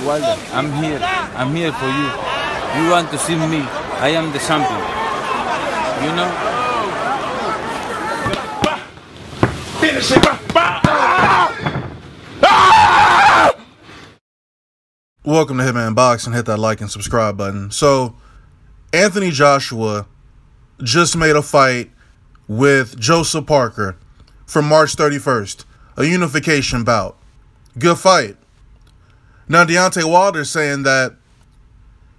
Wilder. I'm here. I'm here for you. You want to see me? I am the champion. You know? Finish it. Welcome to Hitman Boxing. Hit that like and subscribe button. So, Anthony Joshua just made a fight with Joseph Parker for March 31st. A unification bout. Good fight. Now, Deontay Wilder is saying that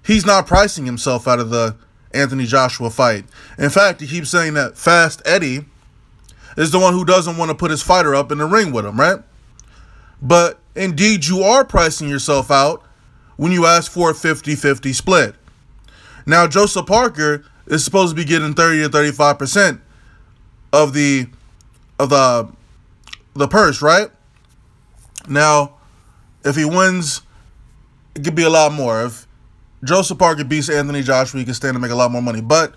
he's not pricing himself out of the Anthony Joshua fight. In fact, he keeps saying that Fast Eddie is the one who doesn't want to put his fighter up in the ring with him, right? But indeed, you are pricing yourself out when you ask for a 50-50 split. Now, Joseph Parker is supposed to be getting 30 to 35% of the purse, right? Now, if he wins, it could be a lot more. If Joseph Parker beats Anthony Joshua, he can stand to make a lot more money. But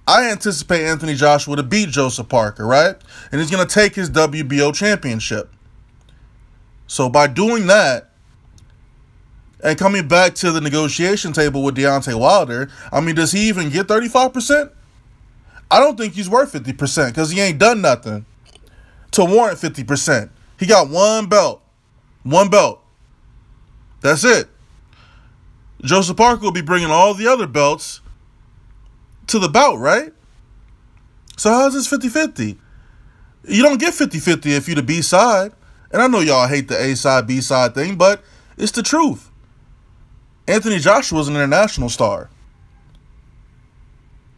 I anticipate Anthony Joshua to beat Joseph Parker, right? And he's going to take his WBO championship. So by doing that, and coming back to the negotiation table with Deontay Wilder, I mean, does he even get 35%? I don't think he's worth 50% because he ain't done nothing to warrant 50%. He got one belt. One belt. That's it. Joseph Parker will be bringing all the other belts to the bout, right? So how is this 50-50? You don't get 50-50 if you're the B side. And I know y'all hate the A side, B side thing, but it's the truth. Anthony Joshua is an international star.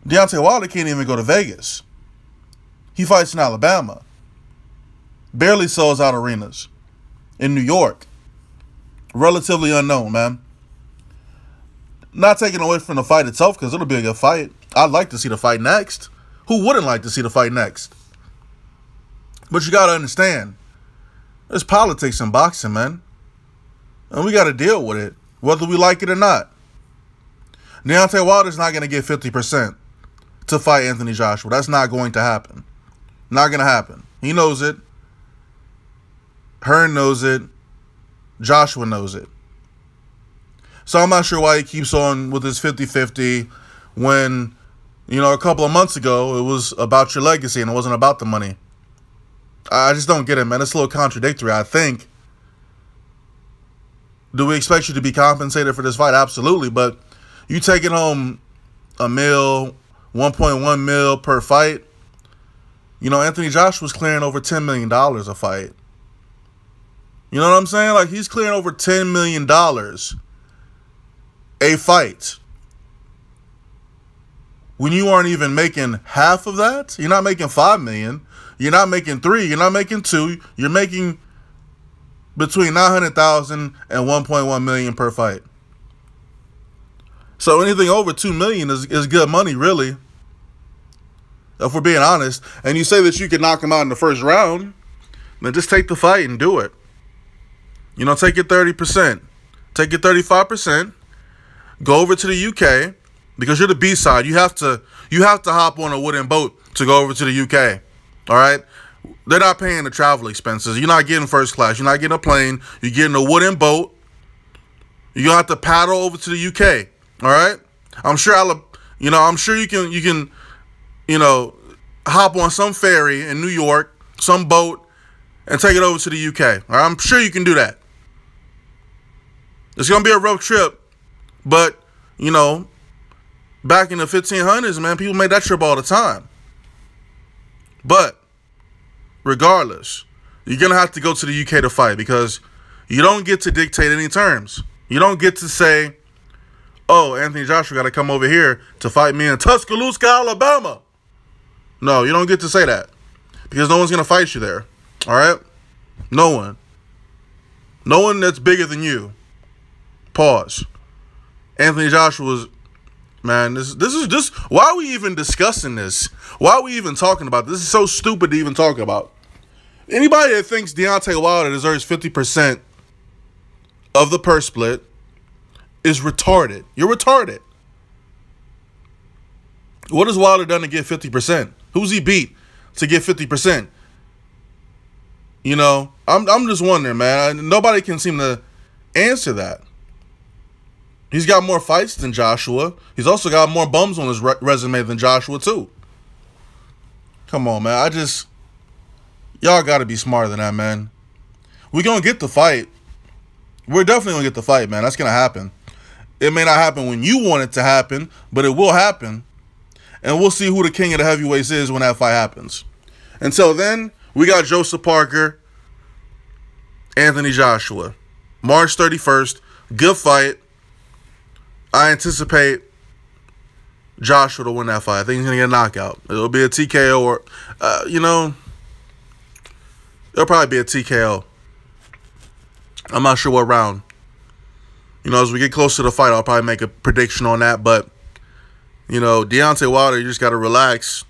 Deontay Wilder can't even go to Vegas. He fights in Alabama. Barely sells out arenas. In New York. Relatively unknown, man. Not taking away from the fight itself, because it'll be a good fight. I'd like to see the fight next. Who wouldn't like to see the fight next? But you got to understand, there's politics in boxing, man. And we got to deal with it, whether we like it or not. Deontay Wilder's not going to get 50% to fight Anthony Joshua. That's not going to happen. Not going to happen. He knows it. Hearn knows it. Joshua knows it. So I'm not sure why he keeps on with his 50-50 when, you know, a couple of months ago it was about your legacy and it wasn't about the money. I just don't get it, man. It's a little contradictory, I think. Do we expect you to be compensated for this fight? Absolutely. But you taking home a mil, 1.1 mil per fight. You know, Anthony Joshua's clearing over $10 million a fight. You know what I'm saying? Like, he's clearing over $10 million a fight. When you aren't even making half of that, you're not making $5 million. You're not making $3 million. You're not making $2 million. You're making between $900,000 and $1.1 million per fight. So anything over $2 million is good money, really. If we're being honest. And you say that you can knock him out in the first round, then just take the fight and do it. You know, take your 30%. Take your 35%. Go over to the UK. Because you're the B side. You have to hop on a wooden boat to go over to the UK. All right? They're not paying the travel expenses. You're not getting first class. You're not getting a plane. You're getting a wooden boat. You're going to have to paddle over to the UK. All right? I'm sure you can hop on some ferry in New York, some boat, and take it over to the UK. All right? I'm sure you can do that. It's going to be a rough trip, but, you know, back in the 1500s, man, people made that trip all the time. But regardless, you're going to have to go to the UK to fight because you don't get to dictate any terms. You don't get to say, oh, Anthony Joshua got to come over here to fight me in Tuscaloosa, Alabama. No, you don't get to say that because no one's going to fight you there. All right? No one. No one that's bigger than you. Pause. Anthony Joshua's, man, this is just, why are we even discussing this? Why are we even talking about this? This is so stupid to even talk about. Anybody that thinks Deontay Wilder deserves 50% of the purse split is retarded. You're retarded. What has Wilder done to get 50%? Who's he beat to get 50%? You know, I'm just wondering, man. Nobody can seem to answer that. He's got more fights than Joshua. He's also got more bums on his resume than Joshua, too. Come on, man. Y'all got to be smarter than that, man. We're going to get the fight. We're definitely going to get the fight, man. That's going to happen. It may not happen when you want it to happen, but it will happen. And we'll see who the king of the heavyweights is when that fight happens. Until then, we got Joseph Parker, Anthony Joshua. March 31st. Good fight. I anticipate Joshua to win that fight. I think he's going to get a knockout. It'll be a TKO or, it'll probably be a TKO. I'm not sure what round. As we get close to the fight, I'll probably make a prediction on that. But, Deontay Wilder, you just got to relax.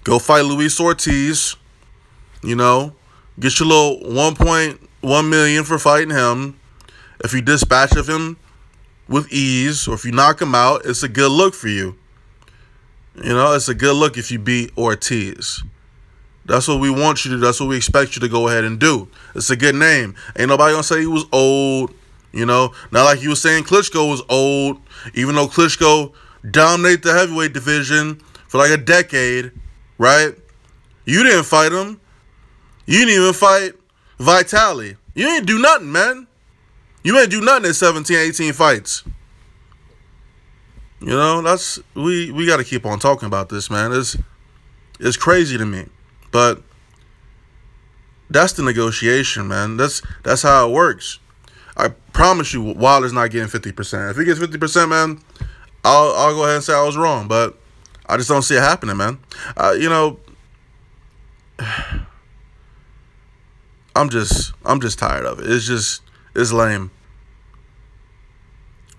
Go fight Luis Ortiz. Get your little $1.1 million for fighting him. If you dispatch of him with ease, or if you knock him out, it's a good look for you. It's a good look if you beat Ortiz. That's what we want you to do. That's what we expect you to go ahead and do. It's a good name. Ain't nobody gonna say he was old. Not like you was saying Klitschko was old, even though Klitschko dominated the heavyweight division for like a decade, right? You didn't fight him. You didn't even fight Vitali. You ain't do nothing, man. You ain't do nothing in 17, 18 fights. We got to keep on talking about this, man. It's crazy to me. But that's the negotiation, man. That's how it works. I promise you, Wilder's not getting 50%. If he gets 50%, man, I'll go ahead and say I was wrong. But I just don't see it happening, man. I'm just tired of it. It's lame.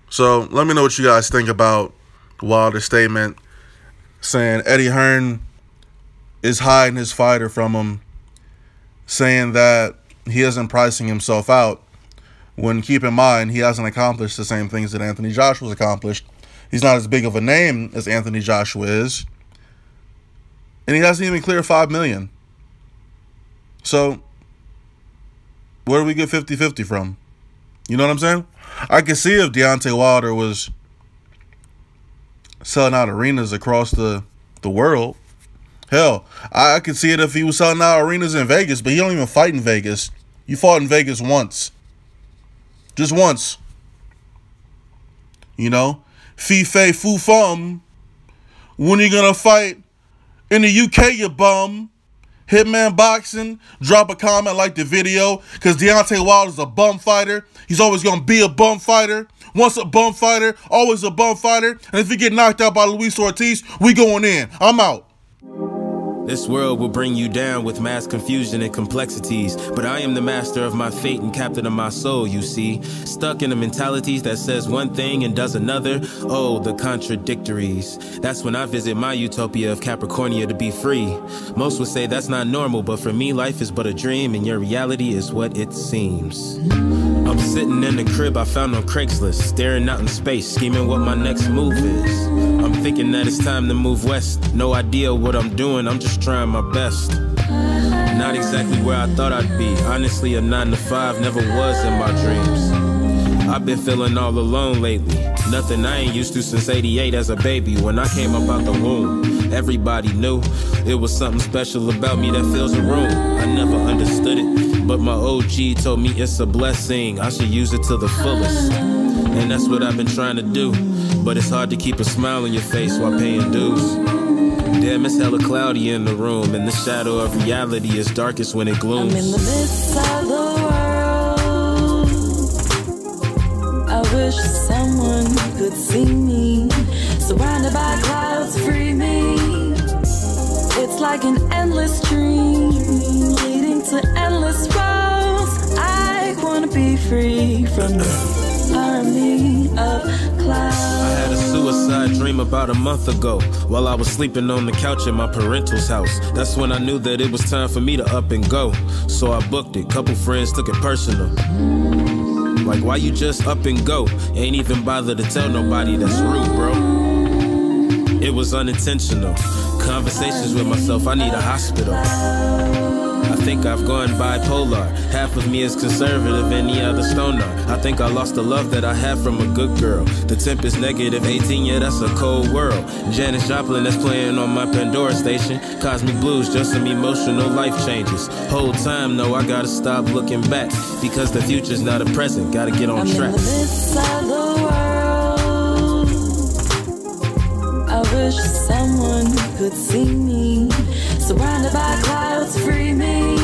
So let me know what you guys think about Wilder's statement saying Eddie Hearn is hiding his fighter from him, saying that he isn't pricing himself out, when, keep in mind, he hasn't accomplished the same things that Anthony Joshua's accomplished. He's not as big of a name as Anthony Joshua is, and he hasn't even cleared $5 million. So where do we get 50-50 from? You know what I'm saying? I could see if Deontay Wilder was selling out arenas across the world. Hell, I could see it if he was selling out arenas in Vegas, but he don't even fight in Vegas. You fought in Vegas once. Just once. Fee, fe, foo, fum. When are you going to fight in the UK, you bum? Hitman Boxing, drop a comment, like the video, because Deontay Wilder's a bum fighter. He's always going to be a bum fighter. Once a bum fighter, always a bum fighter. And if you get knocked out by Luis Ortiz, we going in. I'm out. This world will bring you down with mass confusion and complexities, but I am the master of my fate and captain of my soul, you see. Stuck in the mentalities that says one thing and does another. Oh, the contradictories. That's when I visit my utopia of Capricornia to be free. Most would say that's not normal, but for me, life is but a dream, and your reality is what it seems. I'm sitting in the crib I found on Craigslist, staring out in space, scheming what my next move is. I'm thinking that it's time to move west. No idea what I'm doing, I'm just trying my best. Not exactly where I thought I'd be. Honestly, a 9 to 5 never was in my dreams. I've been feeling all alone lately. Nothing I ain't used to since '88 as a baby. When I came up out the womb, everybody knew it was something special about me that fills a room. I never understood it, but my OG told me it's a blessing. I should use it to the fullest, and that's what I've been trying to do. But it's hard to keep a smile on your face while paying dues. Damn, it's hella cloudy in the room, and the shadow of reality is darkest when it glooms. I'm in the midst of the world. I wish someone could see me. Surrounded by clouds, free me. It's like an endless dream leading to endless roads. I wanna be free from this army of clouds. I had a suicide dream about a month ago while I was sleeping on the couch at my parental's house. That's when I knew that it was time for me to up and go. So I booked it. Couple friends took it personal. Like, why you just up and go? Ain't even bother to tell nobody. That's rude, bro. It was unintentional. Conversations with myself, I need a hospital. I think I've gone bipolar. Half of me is conservative, any other stoner. I think I lost the love that I had from a good girl. The temp is negative 18, yeah, that's a cold world. Janis Joplin that's playing on my Pandora station. Cosmic Blues, just some emotional life changes. Whole time, no, I gotta stop looking back, because the future's not a present, gotta get on track. I'm in the midst of the world. I wish someone could see me. Surrounded by clouds, free me.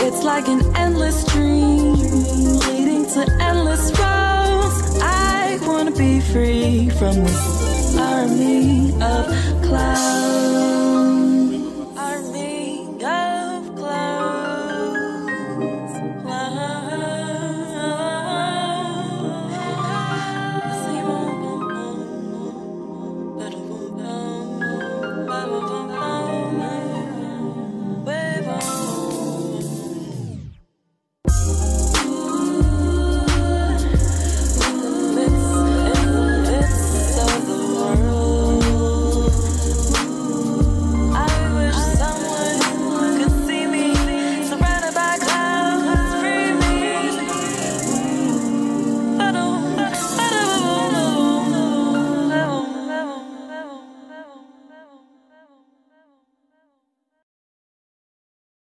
It's like an endless dream, leading to endless roads. I wanna be free from this army of clouds.